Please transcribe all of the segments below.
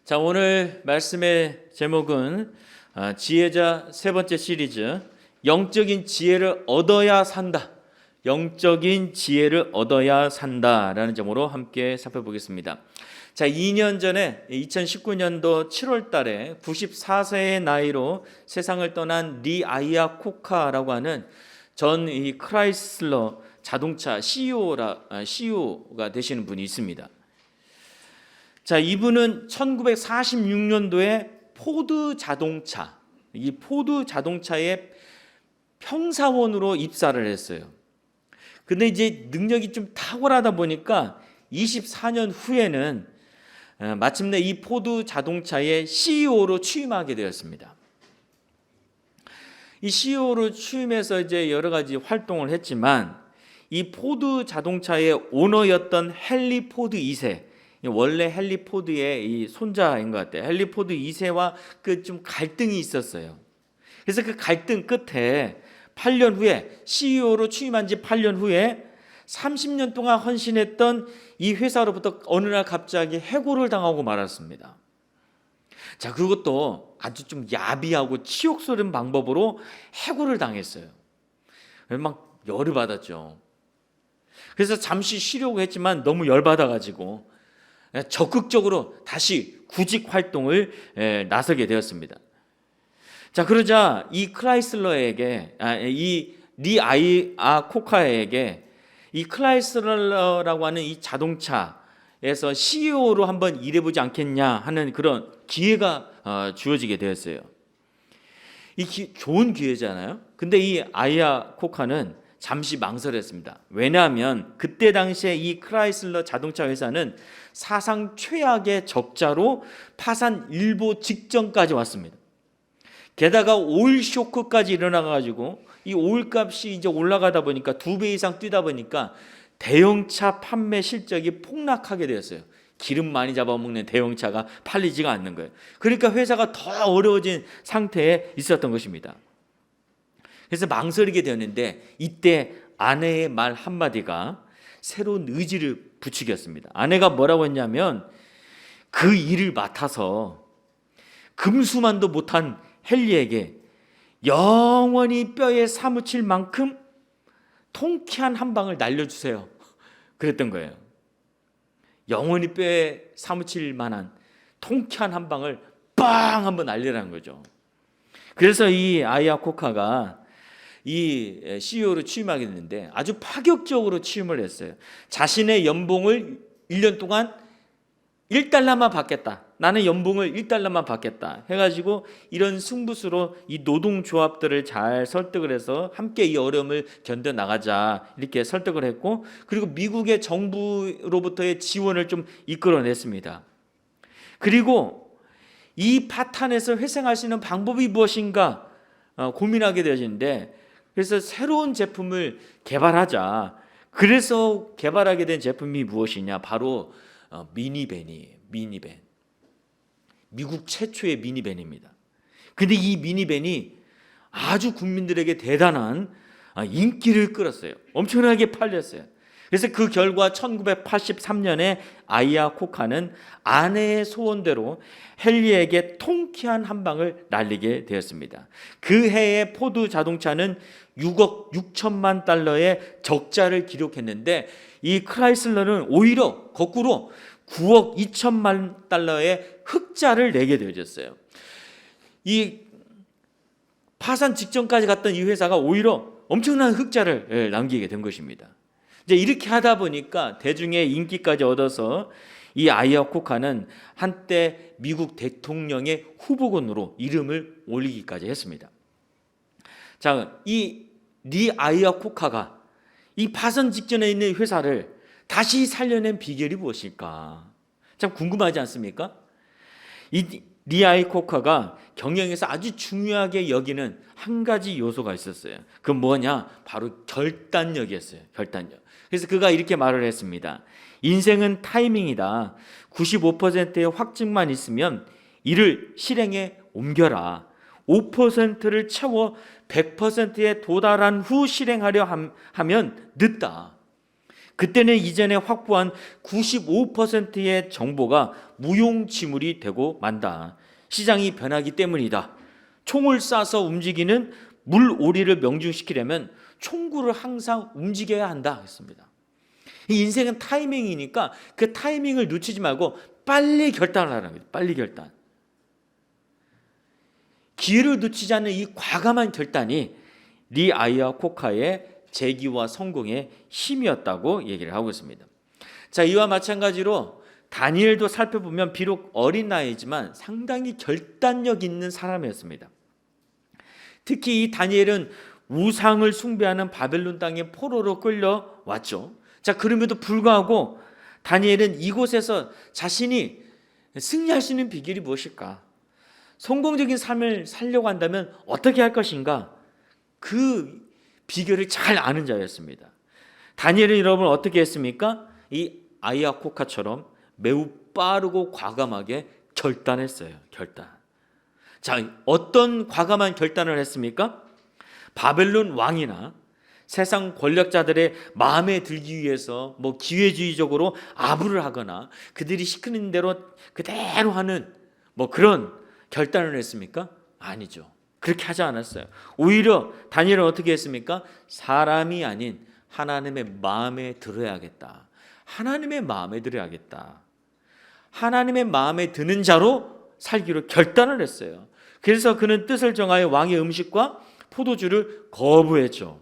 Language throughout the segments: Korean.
자, 오늘 말씀의 제목은 지혜자 세 번째 시리즈, 영적인 지혜를 얻어야 산다. 영적인 지혜를 얻어야 산다라는 점으로 함께 살펴보겠습니다. 자, 2년 전에 2019년도 7월 달에 94세의 나이로 세상을 떠난 리 아이아코카라고 하는 전 이 크라이슬러 자동차 CEO가 되시는 분이 있습니다. 자, 이분은 1946년도에 포드 자동차, 이 포드 자동차의 평사원으로 입사를 했어요. 근데 이제 능력이 좀 탁월하다 보니까 24년 후에는 마침내 이 포드 자동차의 CEO로 취임하게 되었습니다. 이 CEO로 취임해서 이제 여러 가지 활동을 했지만, 이 포드 자동차의 오너였던 헨리 포드 2세, 원래 헨리 포드의 이 손자인 것 같아요. 헨리 포드 2세와 그 좀 갈등이 있었어요. 그래서 그 갈등 끝에 8년 후에 CEO로 취임한 지 8년 후에 30년 동안 헌신했던 이 회사로부터 어느 날 갑자기 해고를 당하고 말았습니다. 자, 그것도 아주 좀 야비하고 치욕스러운 방법으로 해고를 당했어요. 막 열을 받았죠. 그래서 잠시 쉬려고 했지만 너무 열받아가지고 적극적으로 다시 구직 활동을 나서게 되었습니다. 자, 그러자 이 크라이슬러에게, 이 리 아이아코카에게 이 크라이슬러라고 하는 이 자동차에서 CEO로 한번 일해보지 않겠냐 하는 그런 기회가 주어지게 되었어요. 좋은 기회잖아요. 근데 이 아이아코카는 잠시 망설였습니다. 왜냐하면 그때 당시에 이 크라이슬러 자동차 회사는 사상 최악의 적자로 파산 일보 직전까지 왔습니다. 게다가 오일 쇼크까지 일어나가지고 이 오일 값이 이제 올라가다 보니까 2배 이상 뛰다 보니까 대형차 판매 실적이 폭락하게 되었어요. 기름 많이 잡아먹는 대형차가 팔리지가 않는 거예요. 그러니까 회사가 더 어려워진 상태에 있었던 것입니다. 그래서 망설이게 되었는데, 이때 아내의 말 한마디가 새로운 의지를 부추겼습니다. 아내가 뭐라고 했냐면, 그 일을 맡아서 금수만도 못한 헨리에게 영원히 뼈에 사무칠 만큼 통쾌한 한 방을 날려주세요. 그랬던 거예요. 영원히 뼈에 사무칠 만한 통쾌한 한 방을 빵 한번 날리라는 거죠. 그래서 이 아이아코카가 이 CEO로 취임하게 됐는데 아주 파격적으로 취임을 했어요. 자신의 연봉을 1년 동안 1달러만 받겠다. 나는 연봉을 1달러만 받겠다 해가지고 이런 승부수로 이 노동조합들을 잘 설득을 해서 함께 이 어려움을 견뎌나가자 이렇게 설득을 했고, 그리고 미국의 정부로부터의 지원을 좀 이끌어냈습니다. 그리고 이 파탄에서 회생할 수 있는 방법이 무엇인가 고민하게 되어지는데, 그래서 새로운 제품을 개발하자. 그래서 개발하게 된 제품이 무엇이냐? 바로 미니밴이에요. 미니밴. 미국 최초의 미니밴입니다. 근데 이 미니밴이 아주 국민들에게 대단한 인기를 끌었어요. 엄청나게 팔렸어요. 그래서 그 결과 1983년에 아이아코카는 아내의 소원대로 헨리에게 통쾌한 한 방을 날리게 되었습니다. 그 해에 포드 자동차는 6억 6천만 달러의 적자를 기록했는데, 이 크라이슬러는 오히려 거꾸로 9억 2천만 달러의 흑자를 내게 되어졌어요. 이 파산 직전까지 갔던 이 회사가 오히려 엄청난 흑자를 남기게 된 것입니다. 이제 이렇게 하다 보니까 대중의 인기까지 얻어서 이 아이아코카는 한때 미국 대통령의 후보군으로 이름을 올리기까지 했습니다. 자, 이 리 아이아코카가 이 파산 직전에 있는 회사를 다시 살려낸 비결이 무엇일까? 참 궁금하지 않습니까? 이 리 아이아코카가 경영에서 아주 중요하게 여기는 한 가지 요소가 있었어요. 그 뭐냐? 바로 결단력이었어요. 결단력. 그래서 그가 이렇게 말을 했습니다. 인생은 타이밍이다. 95%의 확증만 있으면 이를 실행에 옮겨라. 5%를 채워 100%에 도달한 후 실행하려 하면 늦다. 그때는 이전에 확보한 95%의 정보가 무용지물이 되고 만다. 시장이 변하기 때문이다. 총을 쏴서 움직이는 물오리를 명중시키려면 총구를 항상 움직여야 한다 했습니다. 이 인생은 타이밍이니까 그 타이밍을 놓치지 말고 빨리 결단을 하라는 거예요. 빨리 결단. 기회를 놓치지 않는 이 과감한 결단이 리 아이아 코카의 재기와 성공의 힘이었다고 얘기를 하고 있습니다. 자, 이와 마찬가지로 다니엘도 살펴보면 비록 어린 나이지만 상당히 결단력 있는 사람이었습니다. 특히 이 다니엘은 우상을 숭배하는 바벨론 땅의 포로로 끌려왔죠. 자, 그럼에도 불구하고 다니엘은 이곳에서 자신이 승리할 수 있는 비결이 무엇일까? 성공적인 삶을 살려고 한다면 어떻게 할 것인가? 그 비결을 잘 아는 자였습니다. 다니엘은 여러분 어떻게 했습니까? 이 아이아 코카처럼 매우 빠르고 과감하게 결단했어요. 결단. 자, 어떤 과감한 결단을 했습니까? 바벨론 왕이나 세상 권력자들의 마음에 들기 위해서 기회주의적으로 아부를 하거나 그들이 시키는 대로 그대로 하는 그런 결단을 했습니까? 아니죠. 그렇게 하지 않았어요. 오히려 다니엘은 어떻게 했습니까? 사람이 아닌 하나님의 마음에 들어야겠다. 하나님의 마음에 들어야겠다. 하나님의 마음에 드는 자로 살기로 결단을 했어요. 그래서 그는 뜻을 정하여 왕의 음식과 포도주를 거부했죠.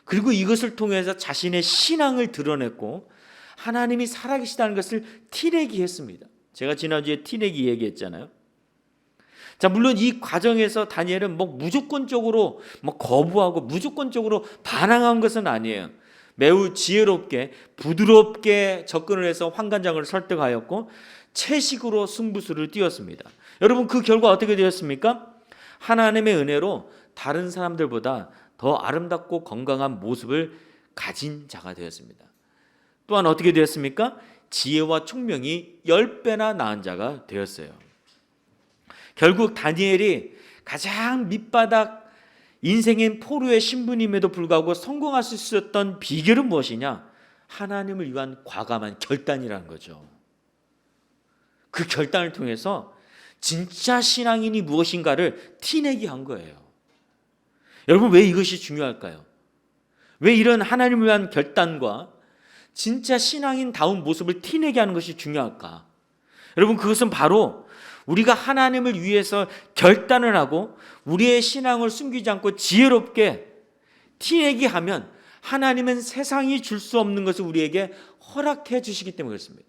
그리고 이것을 통해서 자신의 신앙을 드러냈고 하나님이 살아계시다는 것을 티내기 했습니다. 제가 지난주에 티내기 얘기했잖아요. 자, 물론 이 과정에서 다니엘은 무조건적으로 거부하고 무조건적으로 반항한 것은 아니에요. 매우 지혜롭게 부드럽게 접근을 해서 환관장을 설득하였고 채식으로 승부수를 띄웠습니다. 여러분, 그 결과 어떻게 되었습니까? 하나님의 은혜로 다른 사람들보다 더 아름답고 건강한 모습을 가진 자가 되었습니다. 또한 어떻게 되었습니까? 지혜와 총명이 10배나 나은 자가 되었어요. 결국 다니엘이 가장 밑바닥 인생인 포로의 신분임에도 불구하고 성공할 수 있었던 비결은 무엇이냐? 하나님을 위한 과감한 결단이라는 거죠. 그 결단을 통해서 진짜 신앙인이 무엇인가를 티내게 한 거예요. 여러분, 왜 이것이 중요할까요? 왜 이런 하나님을 위한 결단과 진짜 신앙인다운 모습을 티내게 하는 것이 중요할까? 여러분, 그것은 바로 우리가 하나님을 위해서 결단을 하고 우리의 신앙을 숨기지 않고 지혜롭게 티내게 하면 하나님은 세상이 줄 수 없는 것을 우리에게 허락해 주시기 때문에 그렇습니다.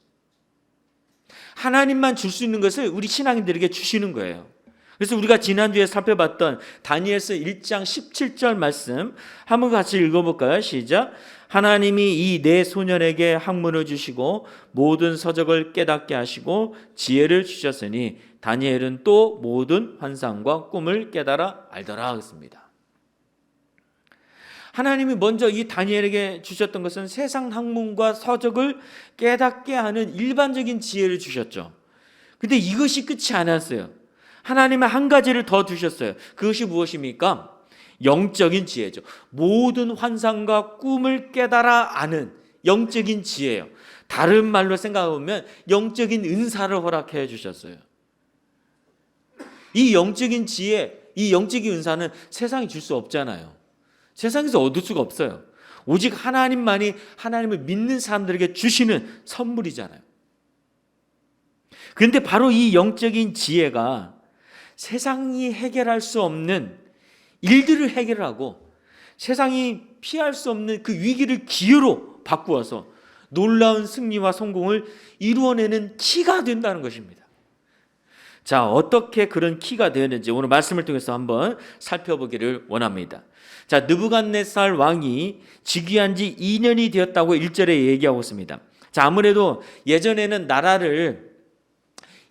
하나님만 줄 수 있는 것을 우리 신앙인들에게 주시는 거예요. 그래서 우리가 지난주에 살펴봤던 다니엘서 1장 17절 말씀 한번 같이 읽어볼까요? 시작. 하나님이 이 네 소년에게 학문을 주시고 모든 서적을 깨닫게 하시고 지혜를 주셨으니 다니엘은 또 모든 환상과 꿈을 깨달아 알더라 하겠습니다. 하나님이 먼저 이 다니엘에게 주셨던 것은 세상 학문과 서적을 깨닫게 하는 일반적인 지혜를 주셨죠. 근데 이것이 끝이 아니었어요. 하나님은 한 가지를 더 주셨어요. 그것이 무엇입니까? 영적인 지혜죠. 모든 환상과 꿈을 깨달아 아는 영적인 지혜예요. 다른 말로 생각해보면 영적인 은사를 허락해 주셨어요. 이 영적인 지혜, 이 영적인 은사는 세상이 줄 수 없잖아요. 세상에서 얻을 수가 없어요. 오직 하나님만이 하나님을 믿는 사람들에게 주시는 선물이잖아요. 그런데 바로 이 영적인 지혜가 세상이 해결할 수 없는 일들을 해결하고 세상이 피할 수 없는 그 위기를 기회로 바꾸어서 놀라운 승리와 성공을 이루어내는 키가 된다는 것입니다. 자, 어떻게 그런 키가 되었는지 오늘 말씀을 통해서 한번 살펴보기를 원합니다. 자, 느부갓네살 왕이 즉위한 지 2년이 되었다고 1절에 얘기하고 있습니다. 자, 아무래도 예전에는 나라를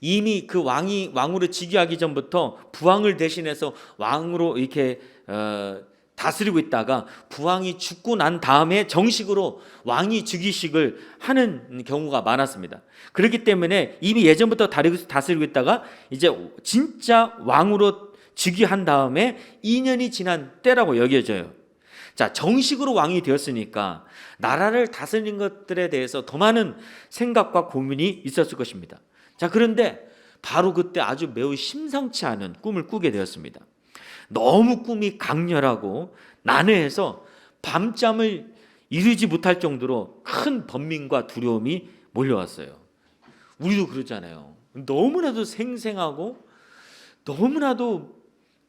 이미 그 왕으로 즉위하기 전부터 부왕을 대신해서 왕으로 이렇게 다스리고 있다가 부왕이 죽고 난 다음에 정식으로 왕이 즉위식을 하는 경우가 많았습니다. 그렇기 때문에 이미 예전부터 다스리고 있다가 이제 진짜 왕으로 즉위한 다음에 2년이 지난 때라고 여겨져요. 자, 정식으로 왕이 되었으니까 나라를 다스리는 것들에 대해서 더 많은 생각과 고민이 있었을 것입니다. 자, 그런데 바로 그때 아주 매우 심상치 않은 꿈을 꾸게 되었습니다. 너무 꿈이 강렬하고 난해해서 밤잠을 이루지 못할 정도로 큰 번민과 두려움이 몰려왔어요. 우리도 그러잖아요. 너무나도 생생하고 너무나도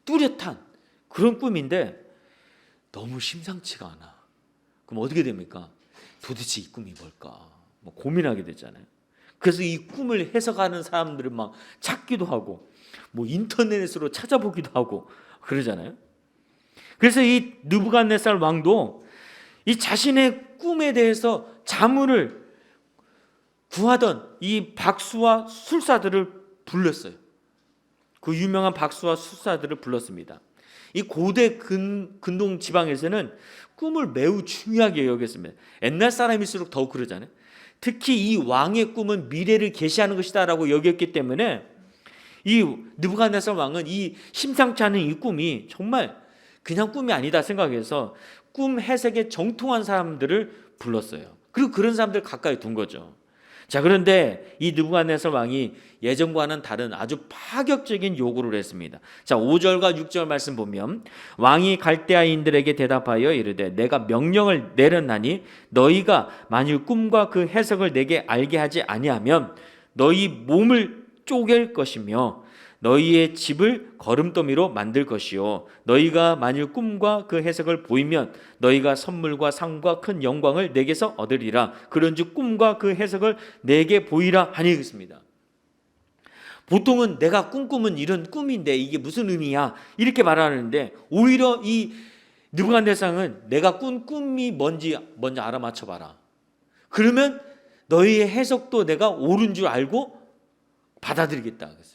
뚜렷한 그런 꿈인데 너무 심상치가 않아. 그럼 어떻게 됩니까? 도대체 이 꿈이 뭘까? 뭐 고민하게 되잖아요. 그래서 이 꿈을 해석하는 사람들을 막 찾기도 하고 뭐 인터넷으로 찾아보기도 하고 그러잖아요. 그래서 이 느부갓네살 왕도 이 자신의 꿈에 대해서 자문을 구하던 이 박수와 술사들을 불렀어요. 그 유명한 박수와 술사들을 불렀습니다. 이 고대 근동 지방에서는 꿈을 매우 중요하게 여겼습니다. 옛날 사람일수록 더욱 그러잖아요. 특히 이 왕의 꿈은 미래를 계시하는 것이다라고 여겼기 때문에 이 느부갓네살 왕은 이 심상치 않은 이 꿈이 정말 그냥 꿈이 아니다 생각해서 꿈 해석에 정통한 사람들을 불렀어요. 그리고 그런 사람들 가까이 둔 거죠. 자, 그런데 이 느부갓네살 왕이 예전과는 다른 아주 파격적인 요구를 했습니다. 자, 5절과 6절 말씀 보면 왕이 갈대아인들에게 대답하여 이르되 내가 명령을 내렸나니 너희가 만일 꿈과 그 해석을 내게 알게 하지 아니하면 너희 몸을 쪼갤 것이며 너희의 집을 거름더미로 만들 것이요 너희가 만일 꿈과 그 해석을 보이면 너희가 선물과 상과 큰 영광을 내게서 얻으리라. 그런즉 꿈과 그 해석을 내게 보이라 하니 그랬습니다. 보통은 내가 꿈꾸면 이런 꿈인데 이게 무슨 의미야 이렇게 말하는데 오히려 이 느부갓네살은 내가 꾼 꿈이 뭔지 먼저 알아맞혀 봐라. 그러면 너희의 해석도 내가 옳은 줄 알고 받아들이겠다 그랬어요.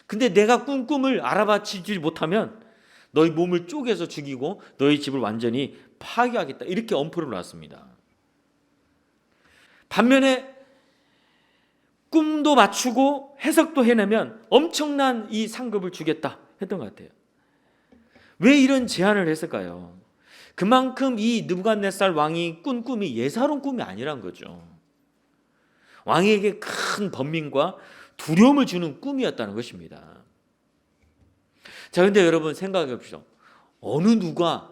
근데 내가 꾼 꿈을 알아맞히지 못하면 너희 몸을 쪼개서 죽이고 너희 집을 완전히 파괴하겠다 이렇게 엄포를 놨습니다. 반면에 꿈도 맞추고 해석도 해내면 엄청난 이 상급을 주겠다 했던 것 같아요. 왜 이런 제안을 했을까요? 그만큼 이 느부갓네살 왕이 꾼 꿈이 예사로운 꿈이 아니란 거죠. 왕에게 큰 번민과 두려움을 주는 꿈이었다는 것입니다. 자, 근데 여러분 생각해 봅시다. 어느 누가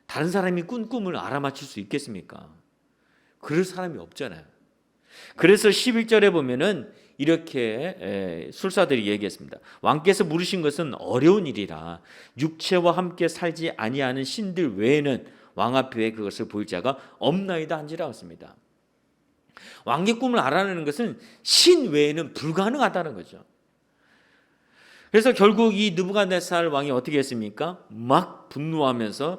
다른 사람이 꾼 꿈을 알아맞힐 수 있겠습니까? 그럴 사람이 없잖아요. 그래서 11절에 보면은 이렇게 술사들이 얘기했습니다. 왕께서 물으신 것은 어려운 일이라 육체와 함께 살지 아니하는 신들 외에는 왕 앞에 그것을 보일 자가 없나이다 한지라 했습니다. 왕의 꿈을 알아내는 것은 신 외에는 불가능하다는 거죠. 그래서 결국 이 느부갓네살 왕이 어떻게 했습니까? 막 분노하면서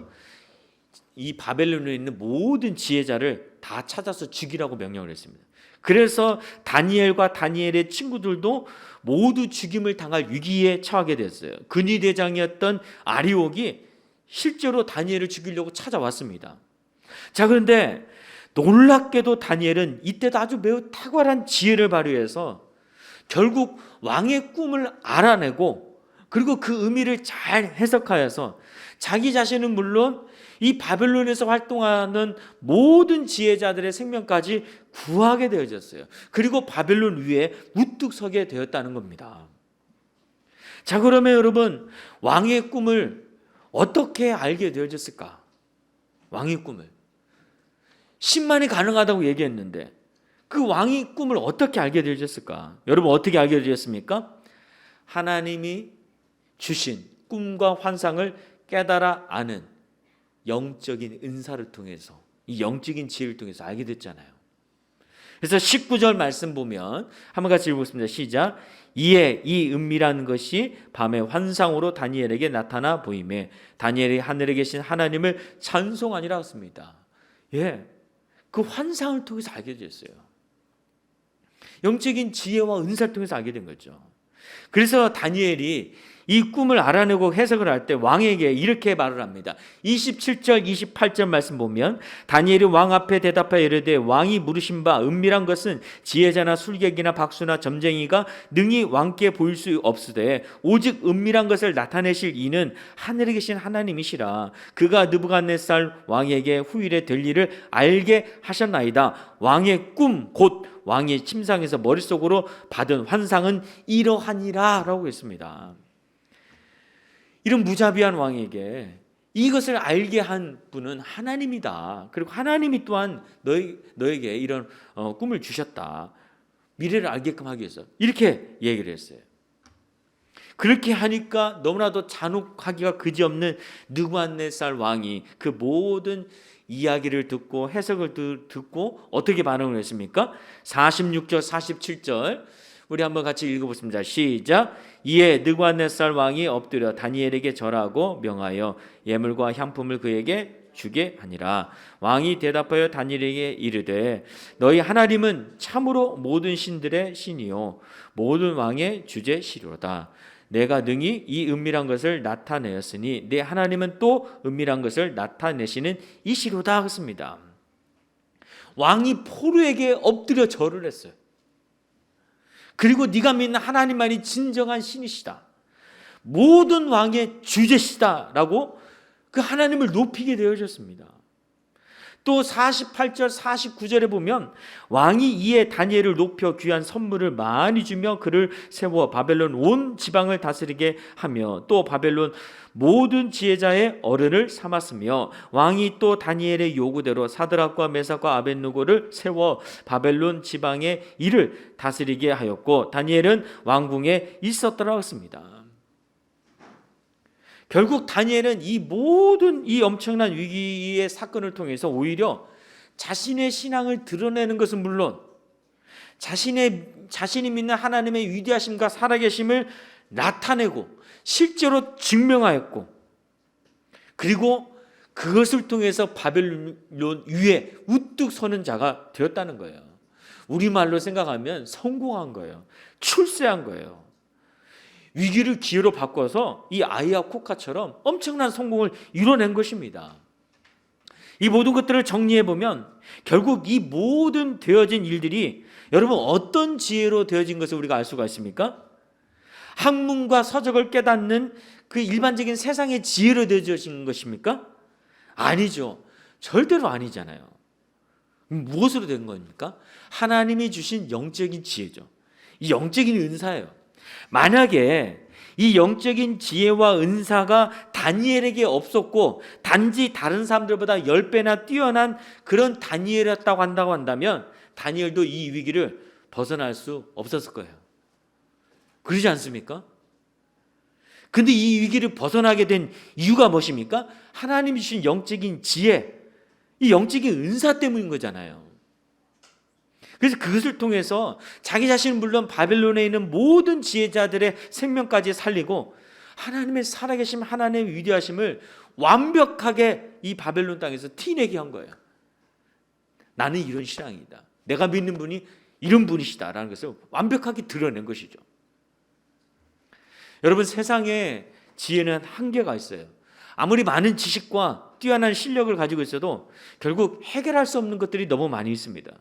이 바벨론에 있는 모든 지혜자를 다 찾아서 죽이라고 명령을 했습니다. 그래서 다니엘과 다니엘의 친구들도 모두 죽임을 당할 위기에 처하게 됐어요. 근위 대장이었던 아리옥이 실제로 다니엘을 죽이려고 찾아왔습니다. 자, 그런데 놀랍게도 다니엘은 이때도 아주 매우 탁월한 지혜를 발휘해서 결국 왕의 꿈을 알아내고 그리고 그 의미를 잘 해석하여서 자기 자신은 물론 이 바벨론에서 활동하는 모든 지혜자들의 생명까지 구하게 되어졌어요. 그리고 바벨론 위에 우뚝 서게 되었다는 겁니다. 자, 그러면 여러분 왕의 꿈을 어떻게 알게 되어졌을까? 왕의 꿈을 신만이 가능하다고 얘기했는데 그 왕의 꿈을 어떻게 알게 되어졌을까? 여러분 어떻게 알게 되었습니까? 하나님이 주신 꿈과 환상을 깨달아 아는 영적인 은사를 통해서 이 영적인 지혜를 통해서 알게 됐잖아요. 그래서 19절 말씀 보면 한번 같이 읽어보겠습니다. 시작. 이에 이 은밀한 것이 밤의 환상으로 다니엘에게 나타나 보이매 다니엘이 하늘에 계신 하나님을 찬송하니라 했습니다. 예, 그 환상을 통해서 알게 됐어요. 영적인 지혜와 은사를 통해서 알게 된 거죠. 그래서 다니엘이 이 꿈을 알아내고 해석을 할 때 왕에게 이렇게 말을 합니다. 27절 28절 말씀 보면 다니엘이 왕 앞에 대답하여 이르되 왕이 물으신 바 은밀한 것은 지혜자나 술객이나 박수나 점쟁이가 능히 왕께 보일 수 없으되 오직 은밀한 것을 나타내실 이는 하늘에 계신 하나님이시라. 그가 느부갓네살 왕에게 후일에 될 일을 알게 하셨나이다. 왕의 꿈 곧 왕의 침상에서 머릿속으로 받은 환상은 이러하니라 라고 했습니다. 이런 무자비한 왕에게 이것을 알게 한 분은 하나님이다. 그리고 하나님이 또한 너에게 이런 꿈을 주셨다. 미래를 알게끔 하기 위해서 이렇게 얘기를 했어요. 그렇게 하니까 너무나도 잔혹하기가 그지없는 느부갓네살 왕이 그 모든 이야기를 듣고 해석을 듣고 어떻게 반응을 했습니까? 46절 47절 우리 한번 같이 읽어보겠습니다. 시작. 이에 느부갓네살 왕이 엎드려 다니엘에게 절하고 명하여 예물과 향품을 그에게 주게 하니라. 왕이 대답하여 다니엘에게 이르되 너희 하나님은 참으로 모든 신들의 신이요 모든 왕의 주제시로다. 내가 능히 이 은밀한 것을 나타내었으니 내 하나님은 또 은밀한 것을 나타내시는 이시로다 했습니다. 왕이 포로에게 엎드려 절을 했어요. 그리고 네가 믿는 하나님만이 진정한 신이시다. 모든 왕의 주제시다라고 그 하나님을 높이게 되어졌습니다. 또 48절 49절에 보면 왕이 이에 다니엘을 높여 귀한 선물을 많이 주며 그를 세워 바벨론 온 지방을 다스리게 하며 또 바벨론 모든 지혜자의 어른을 삼았으며 왕이 또 다니엘의 요구대로 사드락과 메삭과 아벳느고를 세워 바벨론 지방의 일을 다스리게 하였고 다니엘은 왕궁에 있었더라 했습니다. 결국 다니엘은 이 모든 이 엄청난 위기의 사건을 통해서 오히려 자신의 신앙을 드러내는 것은 물론 자신이 믿는 하나님의 위대하심과 살아계심을 나타내고 실제로 증명하였고 그리고 그것을 통해서 바벨론 위에 우뚝 서는 자가 되었다는 거예요. 우리말로 생각하면 성공한 거예요. 출세한 거예요. 위기를 기회로 바꿔서 이 아이야 코카처럼 엄청난 성공을 이뤄낸 것입니다. 이 모든 것들을 정리해 보면 결국 이 모든 되어진 일들이 여러분 어떤 지혜로 되어진 것을 우리가 알 수가 있습니까? 학문과 서적을 깨닫는 그 일반적인 세상의 지혜로 되어진 것입니까? 아니죠. 절대로 아니잖아요. 무엇으로 된 겁니까? 하나님이 주신 영적인 지혜죠. 이 영적인 은사예요. 만약에 이 영적인 지혜와 은사가 다니엘에게 없었고 단지 다른 사람들보다 10배나 뛰어난 그런 다니엘이었다고 한다면 다니엘도 이 위기를 벗어날 수 없었을 거예요. 그러지 않습니까? 근데 이 위기를 벗어나게 된 이유가 무엇입니까? 하나님이 주신 영적인 지혜, 이 영적인 은사 때문인 거잖아요. 그래서 그것을 통해서 자기 자신은 물론 바벨론에 있는 모든 지혜자들의 생명까지 살리고 하나님의 살아계심, 하나님의 위대하심을 완벽하게 이 바벨론 땅에서 티내게 한 거예요. 나는 이런 신앙이다. 내가 믿는 분이 이런 분이시다라는 것을 완벽하게 드러낸 것이죠. 여러분 세상에 지혜는 한계가 있어요. 아무리 많은 지식과 뛰어난 실력을 가지고 있어도 결국 해결할 수 없는 것들이 너무 많이 있습니다.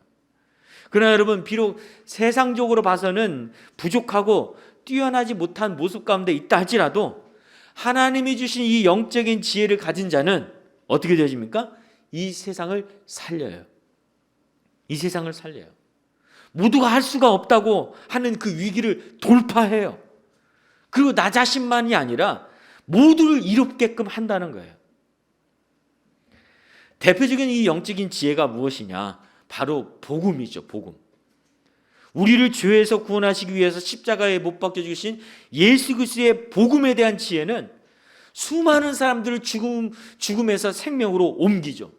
그러나 여러분 비록 세상적으로 봐서는 부족하고 뛰어나지 못한 모습 가운데 있다 할지라도 하나님이 주신 이 영적인 지혜를 가진 자는 어떻게 되어집니까? 이 세상을 살려요. 이 세상을 살려요. 모두가 할 수가 없다고 하는 그 위기를 돌파해요. 그리고 나 자신만이 아니라 모두를 이롭게끔 한다는 거예요. 대표적인 이 영적인 지혜가 무엇이냐? 바로 복음이죠. 복음. 우리를 죄에서 구원하시기 위해서 십자가에 못 박혀 죽으신 예수 그리스도의 복음에 대한 지혜는 수많은 사람들을 죽음에서 생명으로 옮기죠.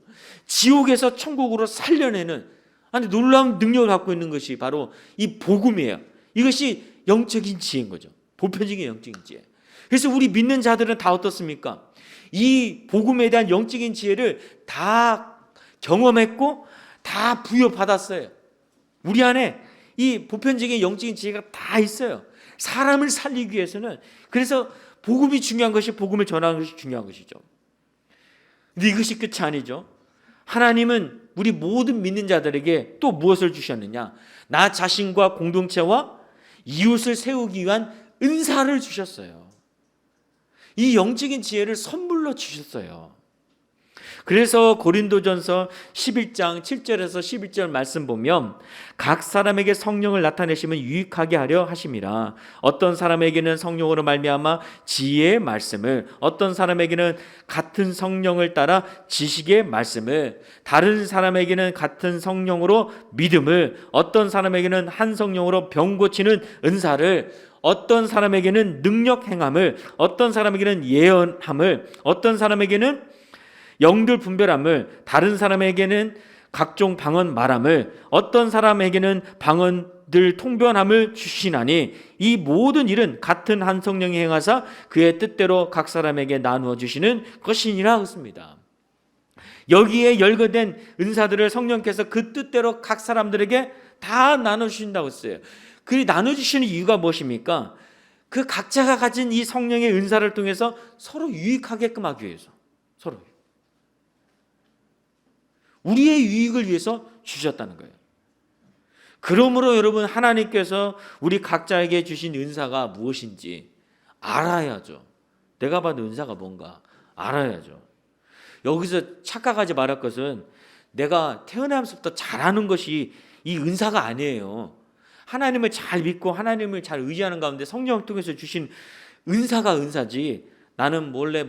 지옥에서 천국으로 살려내는 아주 놀라운 능력을 갖고 있는 것이 바로 이 복음이에요. 이것이 영적인 지혜인 거죠. 보편적인 영적인 지혜. 그래서 우리 믿는 자들은 다 어떻습니까? 이 복음에 대한 영적인 지혜를 다 경험했고 다 부여받았어요. 우리 안에 이 보편적인 영적인 지혜가 다 있어요. 사람을 살리기 위해서는. 그래서 복음이 중요한 것이, 복음을 전하는 것이 중요한 것이죠. 근데 이것이 끝이 아니죠. 하나님은 우리 모든 믿는 자들에게 또 무엇을 주셨느냐? 나 자신과 공동체와 이웃을 세우기 위한 은사를 주셨어요. 이 영적인 지혜를 선물로 주셨어요. 그래서 고린도전서 11장 7절에서 11절 말씀 보면 각 사람에게 성령을 나타내시면 유익하게 하려 하심이라. 어떤 사람에게는 성령으로 말미암아 지혜의 말씀을, 어떤 사람에게는 같은 성령을 따라 지식의 말씀을, 다른 사람에게는 같은 성령으로 믿음을, 어떤 사람에게는 한 성령으로 병 고치는 은사를, 어떤 사람에게는 능력 행함을, 어떤 사람에게는 예언함을, 어떤 사람에게는 영들 분별함을, 다른 사람에게는 각종 방언 말함을, 어떤 사람에게는 방언들 통변함을 주시나니 이 모든 일은 같은 한 성령이 행하사 그의 뜻대로 각 사람에게 나누어 주시는 것이니라 했습니다. 여기에 열거된 은사들을 성령께서 그 뜻대로 각 사람들에게 다 나눠주신다고 했어요. 그 나눠주시는 이유가 무엇입니까? 그 각자가 가진 이 성령의 은사를 통해서 서로 유익하게끔 하기 위해서, 서로 우리의 유익을 위해서 주셨다는 거예요. 그러므로 여러분, 하나님께서 우리 각자에게 주신 은사가 무엇인지 알아야죠. 내가 받은 은사가 뭔가 알아야죠. 여기서 착각하지 말할 것은 내가 태어나면서부터 잘하는 것이 이 은사가 아니에요. 하나님을 잘 믿고 하나님을 잘 의지하는 가운데 성령을 통해서 주신 은사가 은사지, 나는 몰래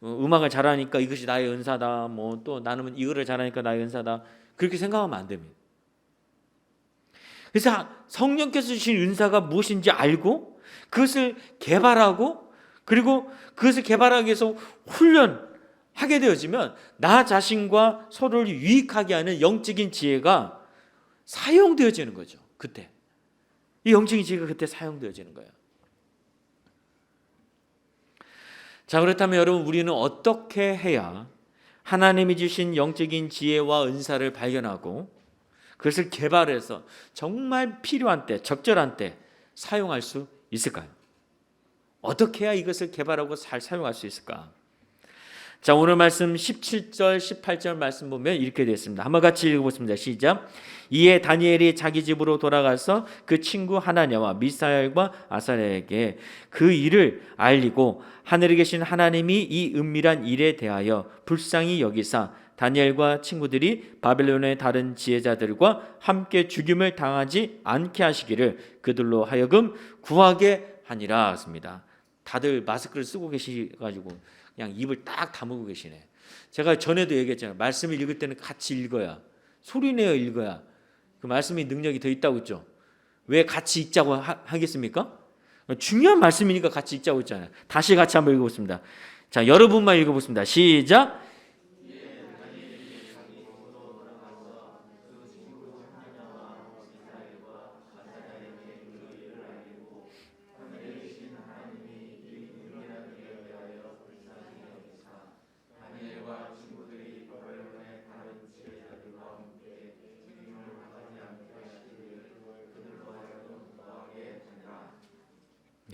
음악을 잘하니까 이것이 나의 은사다, 또 나는 이거를 잘하니까 나의 은사다, 그렇게 생각하면 안 됩니다. 그래서 성령께서 주신 은사가 무엇인지 알고 그것을 개발하고, 그리고 그것을 개발하기 위해서 훈련하게 되어지면 나 자신과 서로를 유익하게 하는 영적인 지혜가 사용되어지는 거죠. 그때 이 영적인 지혜가 그때 사용되어지는 거예요. 자, 그렇다면 여러분, 우리는 어떻게 해야 하나님이 주신 영적인 지혜와 은사를 발견하고 그것을 개발해서 정말 필요한 때, 적절한 때 사용할 수 있을까요? 어떻게 해야 이것을 개발하고 잘 사용할 수 있을까? 자, 오늘 말씀 17절 18절 말씀 보면 이렇게 되어 있습니다. 한번 같이 읽어보겠습니다. 시작. 이에 다니엘이 자기 집으로 돌아가서 그 친구 하나냐와 미사엘과 아사랴에게 그 일을 알리고 하늘에 계신 하나님이 이 은밀한 일에 대하여 불쌍히 여기사 다니엘과 친구들이 바벨론의 다른 지혜자들과 함께 죽임을 당하지 않게 하시기를 그들로 하여금 구하게 하니라 했습니다. 다들 마스크를 쓰고 계시가지고 그냥 입을 딱 다물고 계시네. 제가 전에도 얘기했잖아요. 말씀을 읽을 때는 같이 읽어야, 소리내어 읽어야 그 말씀의 능력이 더 있다고 했죠. 왜 같이 읽자고 하겠습니까? 중요한 말씀이니까 같이 읽자고 했잖아요. 다시 같이 한번 읽어보겠습니다. 자, 여러분만 읽어보겠습니다. 시작.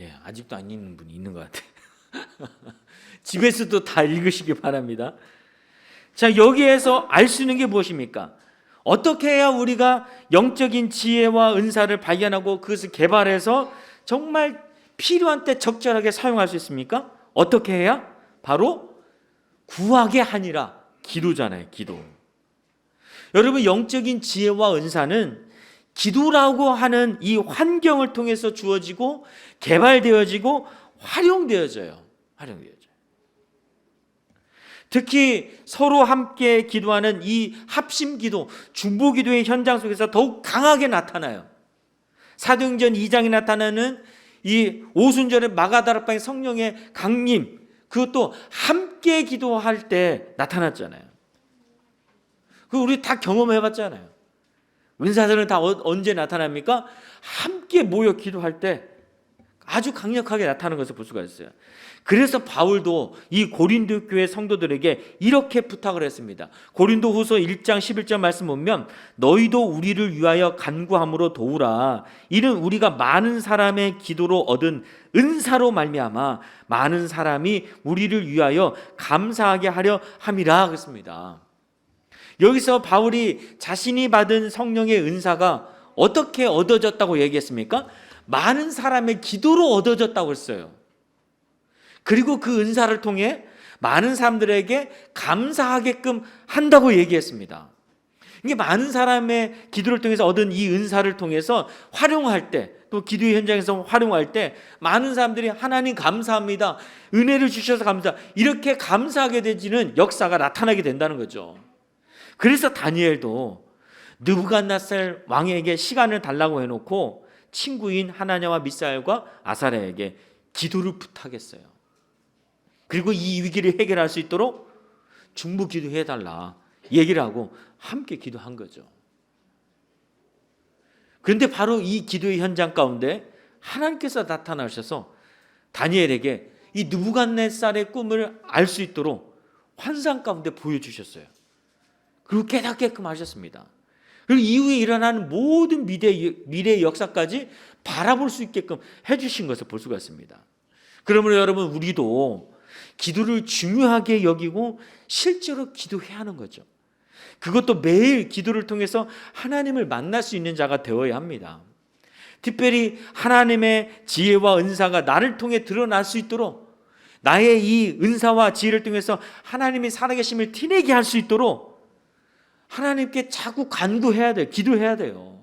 예, 아직도 안 읽는 분이 있는 것 같아요. 집에서도 다 읽으시기 바랍니다. 자, 여기에서 알 수 있는 게 무엇입니까? 어떻게 해야 우리가 영적인 지혜와 은사를 발견하고 그것을 개발해서 정말 필요한 때 적절하게 사용할 수 있습니까? 어떻게 해야? 바로 구하게 하니라. 기도잖아요. 기도. 여러분, 영적인 지혜와 은사는 기도라고 하는 이 환경을 통해서 주어지고 개발되어지고 활용되어져요. 특히 서로 함께 기도하는 이 합심기도, 중보기도의 현장 속에서 더욱 강하게 나타나요. 사도행전 2장에 나타나는 이 오순절의 마가다락방의 성령의 강림, 그것도 함께 기도할 때 나타났잖아요. 그거 우리 다 경험해봤잖아요. 은사들은 다 언제 나타납니까? 함께 모여 기도할 때 아주 강력하게 나타나는 것을 볼 수가 있어요. 그래서 바울도 이 고린도 교회 성도들에게 이렇게 부탁을 했습니다. 고린도후서 1장 11절 말씀 보면 너희도 우리를 위하여 간구함으로 도우라. 이는 우리가 많은 사람의 기도로 얻은 은사로 말미암아 많은 사람이 우리를 위하여 감사하게 하려 함이라 그랬습니다. 여기서 바울이 자신이 받은 성령의 은사가 어떻게 얻어졌다고 얘기했습니까? 많은 사람의 기도로 얻어졌다고 했어요. 그리고 그 은사를 통해 많은 사람들에게 감사하게끔 한다고 얘기했습니다. 이게 많은 사람의 기도를 통해서 얻은 이 은사를 통해서 활용할 때, 또 기도의 현장에서 활용할 때 많은 사람들이 하나님 감사합니다, 은혜를 주셔서 감사합니다, 이렇게 감사하게 되지는 역사가 나타나게 된다는 거죠. 그래서 다니엘도 느부갓네살 왕에게 시간을 달라고 해놓고 친구인 하나냐와 미사엘과 아사랴에게 기도를 부탁했어요. 그리고 이 위기를 해결할 수 있도록 중보 기도해달라 얘기를 하고 함께 기도한 거죠. 그런데 바로 이 기도의 현장 가운데 하나님께서 나타나셔서 다니엘에게 이 느부갓네살의 꿈을 알 수 있도록 환상 가운데 보여주셨어요. 그리고 깨닫게끔 하셨습니다. 그리고 이후에 일어나는 모든 미래의 역사까지 바라볼 수 있게끔 해주신 것을 볼 수가 있습니다. 그러므로 여러분, 우리도 기도를 중요하게 여기고 실제로 기도해야 하는 거죠. 그것도 매일 기도를 통해서 하나님을 만날 수 있는 자가 되어야 합니다. 특별히 하나님의 지혜와 은사가 나를 통해 드러날 수 있도록, 나의 이 은사와 지혜를 통해서 하나님이 살아계심을 티내게 할 수 있도록 하나님께 자꾸 간구해야 돼요. 기도해야 돼요.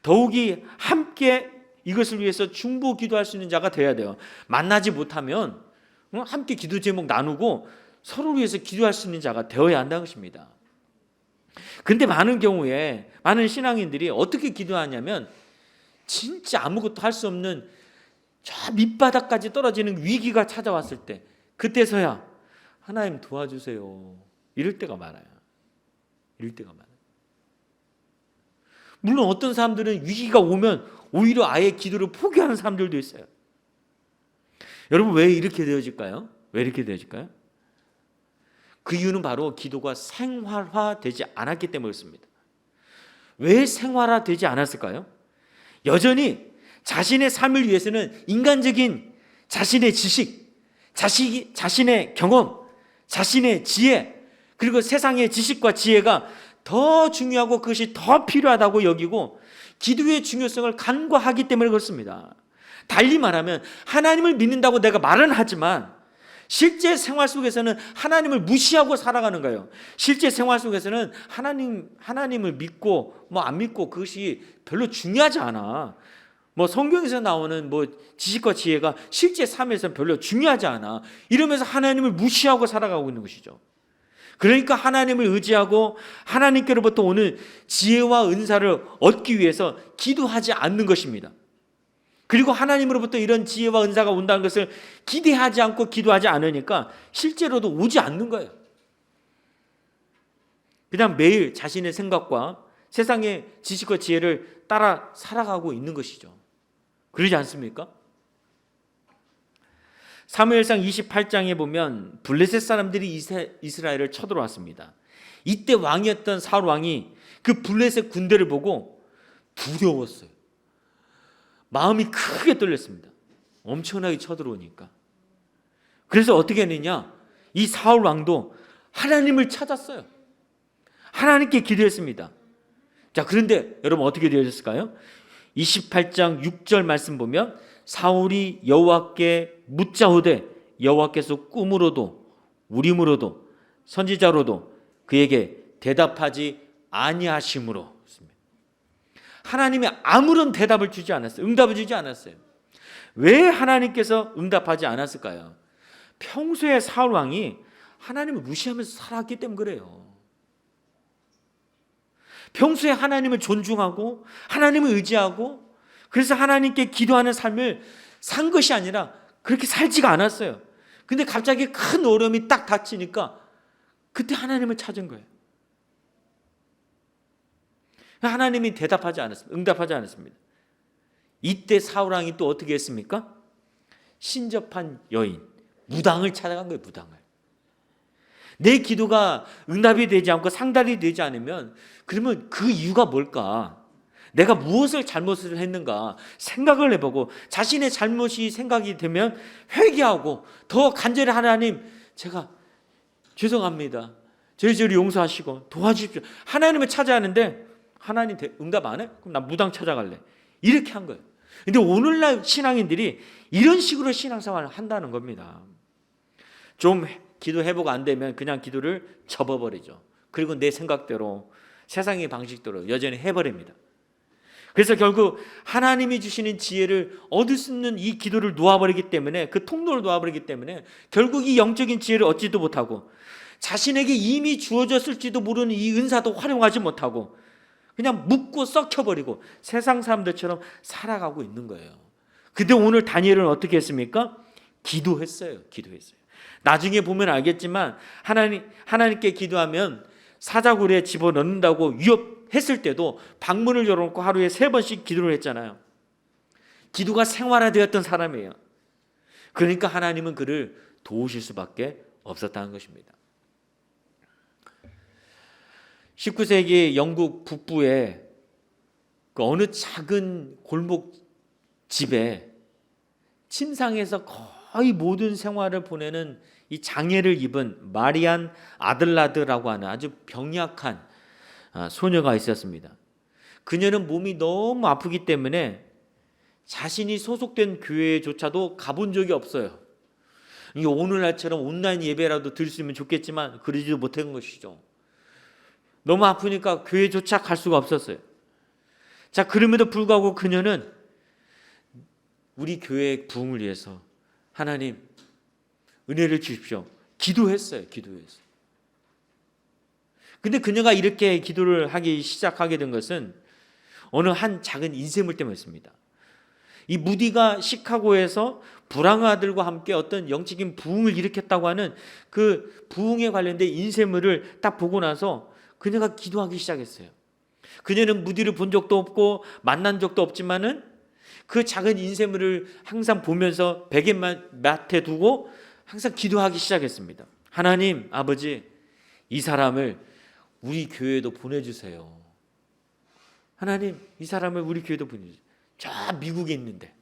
더욱이 함께 이것을 위해서 중보 기도할 수 있는 자가 되어야 돼요. 만나지 못하면 함께 기도 제목 나누고 서로를 위해서 기도할 수 있는 자가 되어야 한다는 것입니다. 그런데 많은 경우에 많은 신앙인들이 어떻게 기도하냐면 진짜 아무것도 할 수 없는 저 밑바닥까지 떨어지는 위기가 찾아왔을 때 그때서야 하나님 도와주세요 이럴 때가 많아요. 이럴 때가 많아요. 물론 어떤 사람들은 위기가 오면 오히려 아예 기도를 포기하는 사람들도 있어요. 여러분, 왜 이렇게 되어질까요? 왜 이렇게 되어질까요? 그 이유는 바로 기도가 생활화되지 않았기 때문이었습니다. 왜 생활화되지 않았을까요? 여전히 자신의 삶을 위해서는 인간적인 자신의 지식, 자신의 경험, 자신의 지혜, 그리고 세상의 지식과 지혜가 더 중요하고 그것이 더 필요하다고 여기고 기도의 중요성을 간과하기 때문에 그렇습니다. 달리 말하면 하나님을 믿는다고 내가 말은 하지만 실제 생활 속에서는 하나님을 무시하고 살아가는 거예요. 실제 생활 속에서는 하나님을 믿고 안 믿고 그것이 별로 중요하지 않아. 성경에서 나오는 지식과 지혜가 실제 삶에서는 별로 중요하지 않아. 이러면서 하나님을 무시하고 살아가고 있는 것이죠. 그러니까 하나님을 의지하고 하나님께로부터 오는 지혜와 은사를 얻기 위해서 기도하지 않는 것입니다. 그리고 하나님으로부터 이런 지혜와 은사가 온다는 것을 기대하지 않고 기도하지 않으니까 실제로도 오지 않는 거예요. 그냥 매일 자신의 생각과 세상의 지식과 지혜를 따라 살아가고 있는 것이죠. 그러지 않습니까? 사무엘상 28장에 보면 블레셋 사람들이 이스라엘을 쳐들어왔습니다. 이때 왕이었던 사울 왕이 그 블레셋 군대를 보고 두려웠어요. 마음이 크게 떨렸습니다. 엄청나게 쳐들어오니까. 그래서 어떻게 했느냐? 이 사울 왕도 하나님을 찾았어요. 하나님께 기도했습니다. 자, 그런데 여러분 어떻게 되어졌을까요? 28장 6절 말씀 보면 사울이 여호와께 묻자오되 여호와께서 꿈으로도 우림으로도 선지자로도 그에게 대답하지 아니하심으로. 하나님이 아무런 대답을 주지 않았어요. 응답을 주지 않았어요. 왜 하나님께서 응답하지 않았을까요? 평소에 사울 왕이 하나님을 무시하면서 살았기 때문에 그래요. 평소에 하나님을 존중하고 하나님을 의지하고 그래서 하나님께 기도하는 삶을 산 것이 아니라 그렇게 살지가 않았어요. 근데 갑자기 큰 어려움이 딱 닥치니까 그때 하나님을 찾은 거예요. 하나님이 대답하지 않았습니다. 응답하지 않았습니다. 이때 사울왕이 또 어떻게 했습니까? 신접한 여인 무당을 찾아간 거예요. 무당을. 내 기도가 응답이 되지 않고 상달이 되지 않으면 그러면 그 이유가 뭘까? 내가 무엇을 잘못을 했는가 생각을 해보고 자신의 잘못이 생각이 되면 회개하고 더 간절히 하나님 제가 죄송합니다. 저희를 용서하시고 도와주십시오. 하나님을 찾아야 하는데 하나님 응답 안 해? 그럼 나 무당 찾아갈래. 이렇게 한 거예요. 근데 오늘날 신앙인들이 이런 식으로 신앙생활을 한다는 겁니다. 좀 기도해보고 안 되면 그냥 기도를 접어버리죠. 그리고 내 생각대로 세상의 방식대로 여전히 해버립니다. 그래서 결국 하나님이 주시는 지혜를 얻을 수 있는 이 기도를 놓아버리기 때문에 그 통로를 놓아버리기 때문에 결국 이 영적인 지혜를 얻지도 못하고 자신에게 이미 주어졌을지도 모르는 이 은사도 활용하지 못하고 그냥 묻고 썩혀버리고 세상 사람들처럼 살아가고 있는 거예요. 근데 오늘 다니엘은 어떻게 했습니까? 기도했어요. 나중에 보면 알겠지만 하나님께 기도하면 사자굴에 집어넣는다고 위협했을 때도 방문을 열어놓고 하루에 3번씩 기도를 했잖아요. 기도가 생활화되었던 사람이에요. 그러니까 하나님은 그를 도우실 수밖에 없었다는 것입니다. 19세기 영국 북부의 그 어느 작은 골목 집에 침상에서 거의 모든 생활을 보내는 이 장애를 입은 마리안 아들라드라고 하는 아주 병약한 소녀가 있었습니다. 그녀는 몸이 너무 아프기 때문에 자신이 소속된 교회조차도 가본 적이 없어요. 이게 오늘날처럼 온라인 예배라도 드릴 수 있으면 좋겠지만 그러지도 못한 것이죠. 너무 아프니까 교회조차 갈 수가 없었어요. 자, 그럼에도 불구하고 그녀는 우리 교회의 부흥을 위해서 하나님 은혜를 주십시오. 기도했어요. 근데 그녀가 이렇게 기도를 하기 시작하게 된 것은 어느 한 작은 인쇄물 때문이었습니다. 이 무디가 시카고에서 불황의 아들과 함께 어떤 영적인 부흥을 일으켰다고 하는 그 부흥에 관련된 인쇄물을 딱 보고 나서 그녀가 기도하기 시작했어요. 그녀는 무디를 본 적도 없고 만난 적도 없지만은 그 작은 인쇄물을 항상 보면서 베개 맡에 두고 항상 기도하기 시작했습니다. 하나님 아버지, 이 사람을 우리 교회에도 보내주세요. 하나님 이 사람을 우리 교회도 보내주세요. 저 미국에 있는데.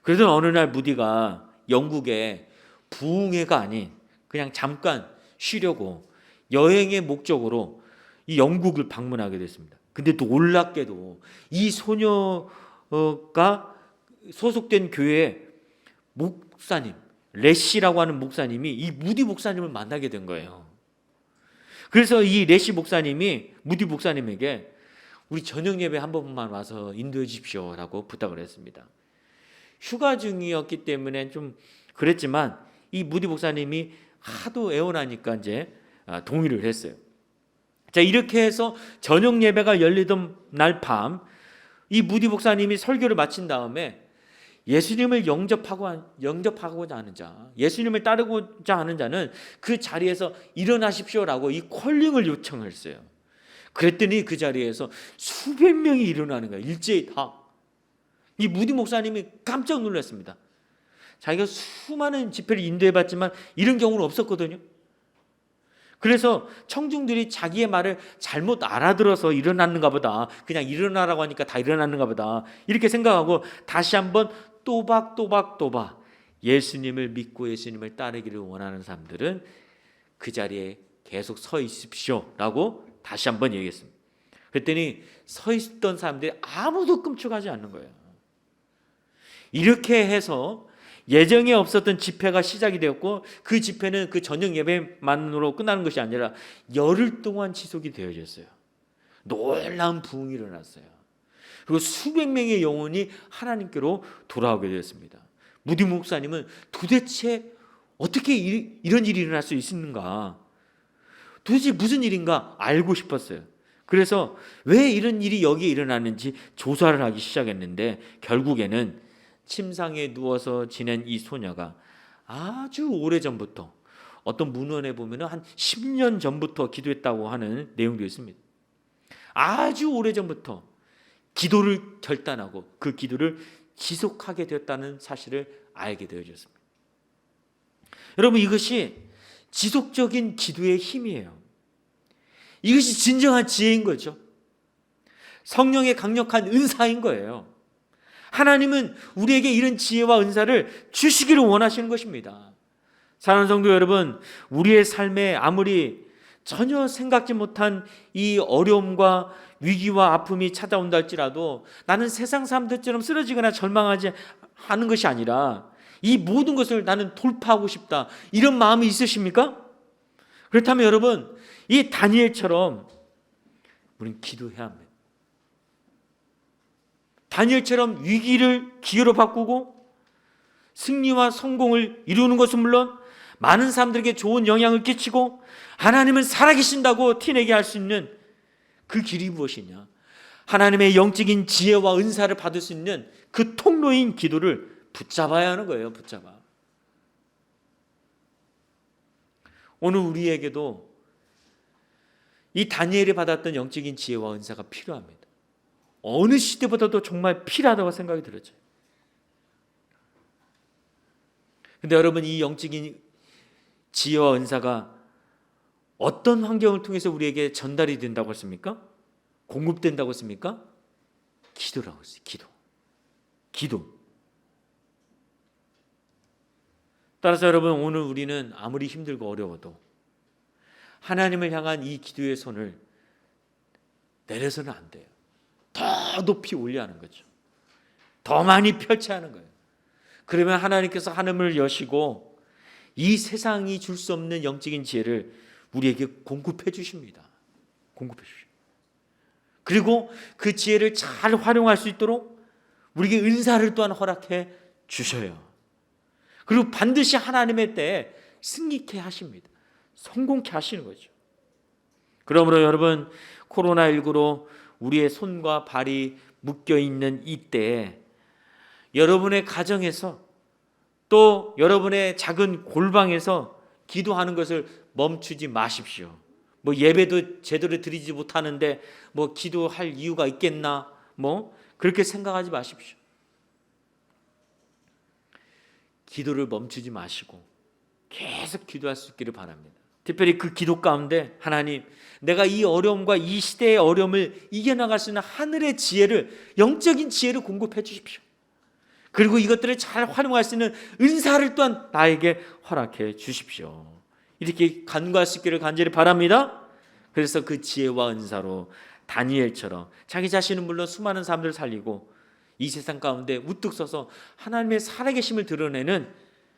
그러던 어느 날 무디가 영국에 부흥회가 아닌 그냥 잠깐 쉬려고 여행의 목적으로 이 영국을 방문하게 됐습니다. 근데 또 놀랍게도 이 소녀가 소속된 교회의 목사님 레시라고 하는 목사님이 이 무디 목사님을 만나게 된 거예요. 그래서 이 레시 목사님이 무디 목사님에게 우리 저녁 예배 한 번만 와서 인도해 주십시오라고 부탁을 했습니다. 휴가 중이었기 때문에 좀 그랬지만 이 무디 목사님이 하도 애원하니까 이제 동의를 했어요. 자, 이렇게 해서 저녁 예배가 열리던 날 밤 이 무디 목사님이 설교를 마친 다음에 예수님을 영접하고자 하는 자, 예수님을 따르고자 하는 자는 그 자리에서 일어나십시오라고 이 콜링을 요청했어요. 그랬더니 그 자리에서 수백 명이 일어나는 거예요. 일제히 다. 이 무디 목사님이 깜짝 놀랐습니다. 자기가 수많은 집회를 인도해봤지만 이런 경우는 없었거든요. 그래서 청중들이 자기의 말을 잘못 알아들어서 일어났는가 보다, 그냥 일어나라고 하니까 다 일어났는가 보다 이렇게 생각하고 다시 한번 또박 예수님을 믿고 예수님을 따르기를 원하는 사람들은 그 자리에 계속 서 있으십시오라고 다시 한번 얘기했습니다. 그랬더니 서 있던 사람들이 아무도 끔찍하지 않는 거예요. 이렇게 해서 예정에 없었던 집회가 시작이 되었고 그 집회는 그 저녁 예배만으로 끝나는 것이 아니라 열흘 동안 지속이 되어졌어요. 놀라운 부흥이 일어났어요. 그리고 수백 명의 영혼이 하나님께로 돌아오게 되었습니다. 무디 목사님은 도대체 어떻게 이런 일이 일어날 수 있는가, 도대체 무슨 일인가 알고 싶었어요. 그래서 왜 이런 일이 여기에 일어나는지 조사를 하기 시작했는데 결국에는 침상에 누워서 지낸 이 소녀가 아주 오래전부터 어떤 문헌에 보면 한 10년 전부터 기도했다고 하는 내용도 있습니다. 아주 오래전부터 기도를 결단하고 그 기도를 지속하게 되었다는 사실을 알게 되어졌습니다. 여러분, 이것이 지속적인 기도의 힘이에요. 이것이 진정한 지혜인 거죠. 성령의 강력한 은사인 거예요. 하나님은 우리에게 이런 지혜와 은사를 주시기를 원하시는 것입니다. 사랑하는 성도 여러분, 우리의 삶에 아무리 전혀 생각지 못한 이 어려움과 위기와 아픔이 찾아온다 할지라도 나는 세상 사람들처럼 쓰러지거나 절망하지 하는 것이 아니라 이 모든 것을 나는 돌파하고 싶다, 이런 마음이 있으십니까? 그렇다면 여러분, 이 다니엘처럼 우리는 기도해야 합니다. 다니엘처럼 위기를 기회로 바꾸고 승리와 성공을 이루는 것은 물론 많은 사람들에게 좋은 영향을 끼치고 하나님은 살아계신다고 티내게 할 수 있는 그 길이 무엇이냐? 하나님의 영적인 지혜와 은사를 받을 수 있는 그 통로인 기도를 붙잡아야 하는 거예요. 붙잡아. 오늘 우리에게도 이 다니엘이 받았던 영적인 지혜와 은사가 필요합니다. 어느 시대보다도 정말 필요하다고 생각이 들었죠. 근데 여러분, 이 영적인 지혜와 은사가 어떤 환경을 통해서 우리에게 전달이 된다고 했습니까? 공급된다고 했습니까? 기도라고 했어요. 기도. 따라서 여러분, 오늘 우리는 아무리 힘들고 어려워도 하나님을 향한 이 기도의 손을 내려서는 안 돼요. 더 높이 올려야 하는 거죠. 더 많이 펼쳐야 하는 거예요. 그러면 하나님께서 하늘을 여시고 이 세상이 줄 수 없는 영적인 지혜를 우리에게 공급해 주십니다. 공급해 주십니다. 그리고 그 지혜를 잘 활용할 수 있도록 우리에게 은사를 또한 허락해 주셔요. 그리고 반드시 하나님의 때에 승리케 하십니다. 성공케 하시는 거죠. 그러므로 여러분, 코로나19로 우리의 손과 발이 묶여있는 이때에 여러분의 가정에서 또 여러분의 작은 골방에서 기도하는 것을 멈추지 마십시오. 뭐 예배도 제대로 드리지 못하는데 뭐 기도할 이유가 있겠나, 뭐 그렇게 생각하지 마십시오. 기도를 멈추지 마시고 계속 기도할 수 있기를 바랍니다. 특별히 그 기도 가운데 하나님, 내가 이 어려움과 이 시대의 어려움을 이겨나갈 수 있는 하늘의 지혜를, 영적인 지혜를 공급해 주십시오. 그리고 이것들을 잘 활용할 수 있는 은사를 또한 나에게 허락해 주십시오. 이렇게 간구할 수 있기를 간절히 바랍니다. 그래서 그 지혜와 은사로 다니엘처럼 자기 자신은 물론 수많은 사람들을 살리고 이 세상 가운데 우뚝 서서 하나님의 살아계심을 드러내는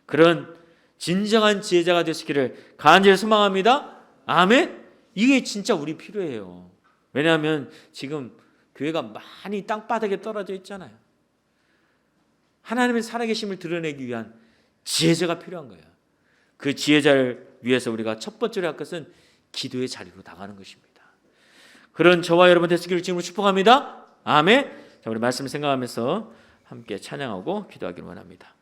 그런 진정한 지혜자가 되시기를 간절히 소망합니다. 아멘. 이게 진짜 우리 필요해요. 왜냐하면 지금 교회가 많이 땅바닥에 떨어져 있잖아요. 하나님의 살아계심을 드러내기 위한 지혜자가 필요한 거예요. 그 지혜자를 위해서 우리가 첫 번째로 할 것은 기도의 자리로 나가는 것입니다. 그런 저와 여러분 되시기를 지금으로 축복합니다. 아멘. 자, 우리 말씀 생각하면서 함께 찬양하고 기도하기를 원합니다.